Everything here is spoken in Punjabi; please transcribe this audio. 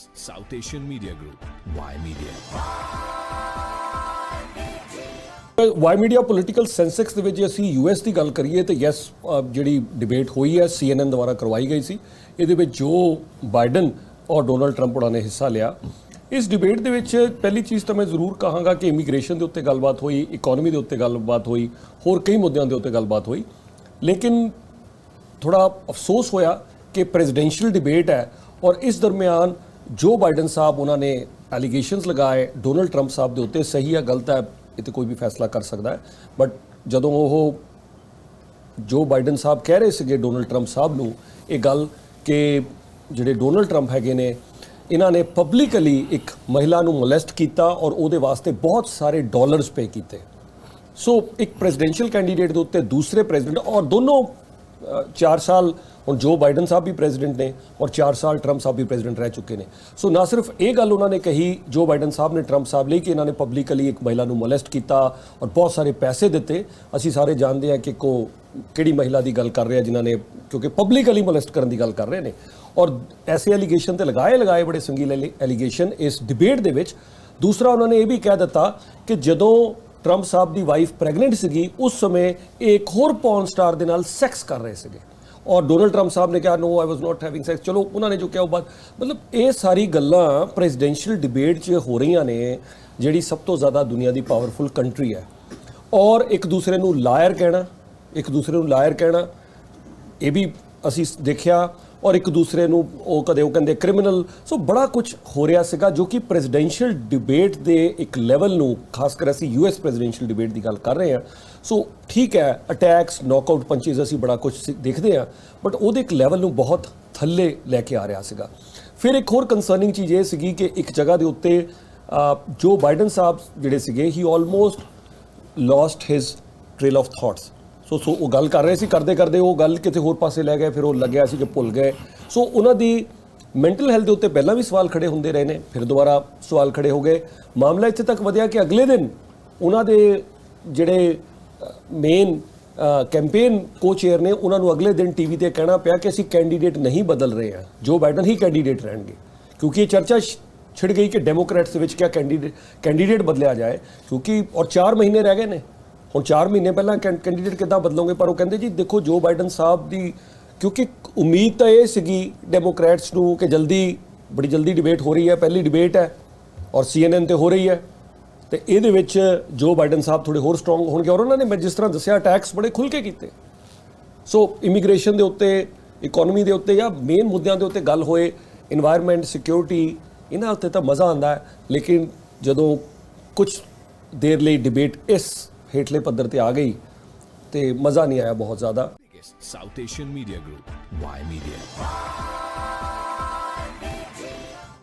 South Asian Media Group, Y Media. Y media political Sensex ਦੇ ਵਿੱਚ ਜੇ ਅਸੀਂ ਯੂਐਸ ਦੀ ਗੱਲ ਕਰੀਏ ਤਾਂ ਯੈਸ ਜਿਹੜੀ ਡਿਬੇਟ ਹੋਈ ਹੈ CNN ਦੁਆਰਾ ਕਰਵਾਈ ਗਈ ਸੀ। ਇਹਦੇ ਵਿੱਚ ਜੋ ਬਾਈਡਨ ਔਰ ਡੋਨਲਡ ਟਰੰਪ ਉਹਨਾਂ ਨੇ ਹਿੱਸਾ ਲਿਆ। ਇਸ ਡਿਬੇਟ ਦੇ ਵਿੱਚ ਪਹਿਲੀ ਚੀਜ਼ ਤਾਂ ਮੈਂ ਜ਼ਰੂਰ ਕਹਾਂਗਾ ਕਿ ਇਮੀਗ੍ਰੇਸ਼ਨ ਦੇ ਉੱਤੇ ਗੱਲਬਾਤ ਹੋਈ, ਇਕਨੋਮੀ ਦੇ ਉੱਤੇ ਗੱਲਬਾਤ ਹੋਈ, ਹੋਰ ਕਈ ਮੁੱਦਿਆਂ ਦੇ ਉੱਤੇ ਗੱਲਬਾਤ ਹੋਈ। ਲੇਕਿਨ ਥੋੜਾ ਅਫਸੋਸ ਹੋਇਆ ਕਿ ਪ੍ਰੈਜ਼ੀਡੈਂਸ਼ੀਅਲ ਡਿਬੇਟ ਹੈ ਔਰ ਇਸ ਦਰਮਿਆਨ ਜੋ ਬਾਈਡਨ ਸਾਹਿਬ ਉਹਨਾਂ ਨੇ ਐਲੀਗੇਸ਼ਨਸ ਲਗਾਏ ਡੋਨਲਡ ਟਰੰਪ ਸਾਹਿਬ ਦੇ ਉੱਤੇ, ਸਹੀ ਹੈ ਗਲਤ ਹੈ ਇਹ ਤੇ ਕੋਈ ਵੀ ਫੈਸਲਾ ਕਰ ਸਕਦਾ ਹੈ। ਬਟ ਜਦੋਂ ਉਹ ਜੋ ਬਾਈਡਨ ਸਾਹਿਬ ਕਹਿ ਰਹੇ ਸੀਗੇ ਡੋਨਲਡ ਟਰੰਪ ਸਾਹਿਬ ਨੂੰ ਇਹ ਗੱਲ ਕਿ ਜਿਹੜੇ ਡੋਨਲਡ ਟਰੰਪ ਹੈਗੇ ਨੇ ਇਹਨਾਂ ਨੇ ਪਬਲਿਕਲੀ ਇੱਕ ਮਹਿਲਾ ਨੂੰ ਮੋਲੈਸਟ ਕੀਤਾ ਔਰ ਉਹਦੇ ਵਾਸਤੇ ਬਹੁਤ ਸਾਰੇ ਡਾਲਰਸ ਪੇ ਕੀਤੇ। ਸੋ ਇੱਕ ਪ੍ਰੈਜ਼ੀਡੈਂਸ਼ੀਅਲ ਕੈਂਡੀਡੇਟ ਦੇ ਉੱਤੇ ਦੂਸਰੇ ਪ੍ਰੈਜ਼ੀਡੈਂਟ ਔਰ ਦੋਨੋਂ 4 ਸਾਲ ਹੁਣ ਜੋ ਬਾਈਡਨ ਸਾਹਿਬ ਵੀ ਪ੍ਰੈਜ਼ੀਡੈਂਟ ਨੇ ਔਰ 4 ਸਾਲ ਟਰੰਪ ਸਾਹਿਬ ਵੀ ਪ੍ਰੈਜ਼ੀਡੈਂਟ ਰਹਿ ਚੁੱਕੇ ਨੇ। ਸੋ ਨਾ ਸਿਰਫ ਇਹ ਗੱਲ ਉਹਨਾਂ ਨੇ ਕਹੀ ਜੋ ਬਾਈਡਨ ਸਾਹਿਬ ਨੇ ਟਰੰਪ ਸਾਹਿਬ ਲਈ ਕਿ ਇਹਨਾਂ ਨੇ ਪਬਲਿਕਲੀ ਇੱਕ ਮਹਿਲਾ ਨੂੰ ਮੋਲੈਸਟ ਕੀਤਾ ਔਰ ਬਹੁਤ ਸਾਰੇ ਪੈਸੇ ਦਿੱਤੇ। ਅਸੀਂ ਸਾਰੇ ਜਾਣਦੇ ਹਾਂ ਕਿ ਕਿਹੜੀ ਮਹਿਲਾ ਦੀ ਗੱਲ ਕਰ ਰਹੇ ਆ ਜਿਨ੍ਹਾਂ ਨੇ ਕਿਉਂਕਿ ਪਬਲਿਕਲੀ ਮੋਲੈਸਟ ਕਰਨ ਦੀ ਗੱਲ ਕਰ ਰਹੇ ਨੇ ਔਰ ਐਸੇ ਐਲੀਗੇਸ਼ਨ ਤੇ ਲਗਾਏ ਬੜੇ ਸੰਗੀਨ ਐਲੀਗੇਸ਼ਨ ਇਸ ਡਿਬੇਟ ਦੇ ਵਿੱਚ। ਦੂਸਰਾ ਉਹਨਾਂ ਨੇ ਇਹ ਵੀ ਕਹਿ ਦਿੱਤਾ ਕਿ ਜਦੋਂ ਟਰੰਪ ਸਾਹਿਬ ਦੀ ਵਾਈਫ ਪ੍ਰੈਗਨੈਂਟ ਸੀਗੀ ਉਸ ਸਮੇਂ ਇਹ ਇੱਕ ਹੋਰ ਪੌਰਨ ਸਟਾਰ ਦੇ ਨਾਲ ਸੈਕਸ ਕਰ ਰਹੇ ਸੀਗੇ ਔਰ ਡੋਨਲਡ ਟਰੰਪ ਸਾਹਿਬ ਨੇ ਕਿਹਾ ਨੋ ਆਈ ਵਾਸ ਨਾਟ ਹੈਵਿੰਗ ਸੈਕਸ। ਚਲੋ ਉਹਨਾਂ ਨੇ ਜੋ ਕਿਹਾ ਉਹ ਬਾਤ ਮਤਲਬ ਇਹ ਸਾਰੀ ਗੱਲਾਂ ਪ੍ਰੈਜ਼ੀਡੈਂਸ਼ੀਅਲ ਡਿਬੇਟ 'ਚ ਹੋ ਰਹੀਆਂ ਨੇ ਜਿਹੜੀ ਸਭ ਤੋਂ ਜ਼ਿਆਦਾ ਦੁਨੀਆ ਦੀ ਪਾਵਰਫੁਲ ਕੰਟਰੀ ਹੈ ਔਰ ਇੱਕ ਦੂਸਰੇ ਨੂੰ ਲਾਇਰ ਕਹਿਣਾ ਇਹ ਵੀ ਅਸੀਂ ਦੇਖਿਆ ਔਰ ਇੱਕ ਦੂਸਰੇ ਨੂੰ ਉਹ ਕਹਿੰਦੇ ਕ੍ਰਿਮੀਨਲ। ਸੋ ਬੜਾ ਕੁਝ ਹੋ ਰਿਹਾ ਸੀਗਾ ਜੋ ਕਿ ਪ੍ਰੈਜ਼ੀਡੈਂਸ਼ੀਅਲ ਡਿਬੇਟ ਦੇ ਇੱਕ ਲੈਵਲ ਨੂੰ ਖਾਸ ਕਰ ਅਸੀਂ ਯੂਐਸ ਪ੍ਰੈਜ਼ੀਡੈਂਸ਼ੀਅਲ ਡਿਬੇਟ ਦੀ ਗੱਲ ਕਰ ਰਹੇ ਹਾਂ। ਸੋ ਠੀਕ ਹੈ ਅਟੈਕਸ ਨੌਕਆਊਟ ਪੰਚਿਸ ਅਸੀਂ ਬੜਾ ਕੁਝ ਦੇਖਦੇ ਹਾਂ ਬਟ ਉਹਦੇ ਇੱਕ ਲੈਵਲ ਨੂੰ ਬਹੁਤ ਥੱਲੇ ਲੈ ਕੇ ਆ ਰਿਹਾ ਸੀਗਾ। ਫਿਰ ਇੱਕ ਹੋਰ ਕੰਸਰਨਿੰਗ ਚੀਜ਼ ਇਹ ਸੀਗੀ ਕਿ ਇੱਕ ਜਗ੍ਹਾ ਦੇ ਉੱਤੇ ਜੋ ਬਾਈਡਨ ਸਾਹਿਬ ਜਿਹੜੇ ਸੀਗੇ ਹੀ almost lost his trail of thoughts. So ਉਹ ਗੱਲ ਕਰ ਰਹੇ ਸੀ ਕਰਦੇ ਉਹ ਗੱਲ ਕਿਤੇ ਹੋਰ ਪਾਸੇ ਲੈ ਗਏ, ਫਿਰ ਉਹ ਲੱਗਿਆ ਸੀ ਕਿ ਭੁੱਲ ਗਏ। ਸੋ ਉਹਨਾਂ ਦੀ ਮੈਂਟਲ ਹੈਲਥ ਦੇ ਉੱਤੇ ਪਹਿਲਾਂ ਵੀ ਸਵਾਲ ਖੜੇ ਹੁੰਦੇ ਰਹੇ ਨੇ, ਫਿਰ ਦੁਬਾਰਾ ਸਵਾਲ ਖੜੇ ਹੋ ਗਏ। ਮਾਮਲਾ ਇੱਥੇ ਤੱਕ ਵਧਿਆ ਕਿ ਅਗਲੇ ਦਿਨ ਉਹਨਾਂ ਦੇ ਜਿਹੜੇ ਮੇਨ ਕੈਂਪੇਨ ਕੋ-ਚੇਅਰ ਨੇ ਉਹਨਾਂ ਨੂੰ ਅਗਲੇ ਦਿਨ ਟੀਵੀ ਤੇ ਕਹਿਣਾ ਪਿਆ ਕਿ ਅਸੀਂ ਕੈਂਡੀਡੇਟ ਨਹੀਂ ਬਦਲ ਰਹੇ ਹਾਂ, ਜੋ ਬਾਈਡਨ ਹੀ ਕੈਂਡੀਡੇਟ ਰਹਿਣਗੇ ਕਿਉਂਕਿ ਇਹ ਚਰਚਾ ਛਿੜ ਗਈ ਕਿ ਡੈਮੋਕ੍ਰੈਟਸ ਦੇ ਵਿੱਚ ਕਿਆ ਕੈਂਡੀਡੇਟ ਬਦਲਿਆ ਜਾਏ ਕਿਉਂਕਿ ਔਰ 4 ਮਹੀਨੇ ਰਹਿ ਗਏ ਨੇ। ਹੁਣ 4 ਮਹੀਨੇ ਪਹਿਲਾਂ ਕੈਂਡੀਡੇਟ ਕਿੱਦਾਂ ਬਦਲੋਗੇ? ਪਰ ਉਹ ਕਹਿੰਦੇ ਜੀ ਦੇਖੋ ਜੋ ਬਾਈਡਨ ਸਾਹਿਬ ਦੀ ਕਿਉਂਕਿ ਉਮੀਦ ਤਾਂ ਇਹ ਸੀਗੀ ਡੈਮੋਕ੍ਰੈਟਸ ਨੂੰ ਕਿ ਬੜੀ ਜਲਦੀ ਡਿਬੇਟ ਹੋ ਰਹੀ ਹੈ, ਪਹਿਲੀ ਡਿਬੇਟ ਹੈ ਔਰ CNN ਤੇ ਹੋ ਰਹੀ ਹੈ ਤੇ ਇਹਦੇ ਵਿੱਚ ਜੋ ਬਾਈਡਨ ਸਾਹਿਬ ਥੋੜੇ ਹੋਰ ਸਟਰੋਂਗ ਹੋਣਗੇ ਔਰ ਉਹਨਾਂ ਨੇ ਮੈਂ ਜਿਸ ਤਰ੍ਹਾਂ ਦੱਸਿਆ ਅਟੈਕਸ ਬੜੇ ਖੁੱਲ੍ਹ ਕੇ ਕੀਤੇ। ਸੋ ਇਮੀਗ੍ਰੇਸ਼ਨ ਦੇ ਉੱਤੇ, ਇਕਨੋਮੀ ਦੇ ਉੱਤੇ ਜਾਂ ਮੇਨ ਮੁੱਦਿਆਂ ਦੇ ਉੱਤੇ ਗੱਲ ਹੋਏ, ਇਨਵਾਇਰਨਮੈਂਟ, ਸਿਕਿਉਰਿਟੀ, ਇਹਨਾਂ ਉੱਤੇ ਤਾਂ ਮਜ਼ਾ ਆਉਂਦਾ ਹੈ। ਲੇਕਿਨ ਜਦੋਂ ਕੁਝ ਦੇਰ ਲਈ ਡਿਬੇਟ ਇਸ ਹੇਠਲੇ ਪੱਧਰ ਤੇ ਆ ਗਈ ਤੇ ਮਜ਼ਾ ਨਹੀਂ ਆਇਆ ਬਹੁਤ ਜ਼ਿਆਦਾ। South Asian Media Group, Y Media.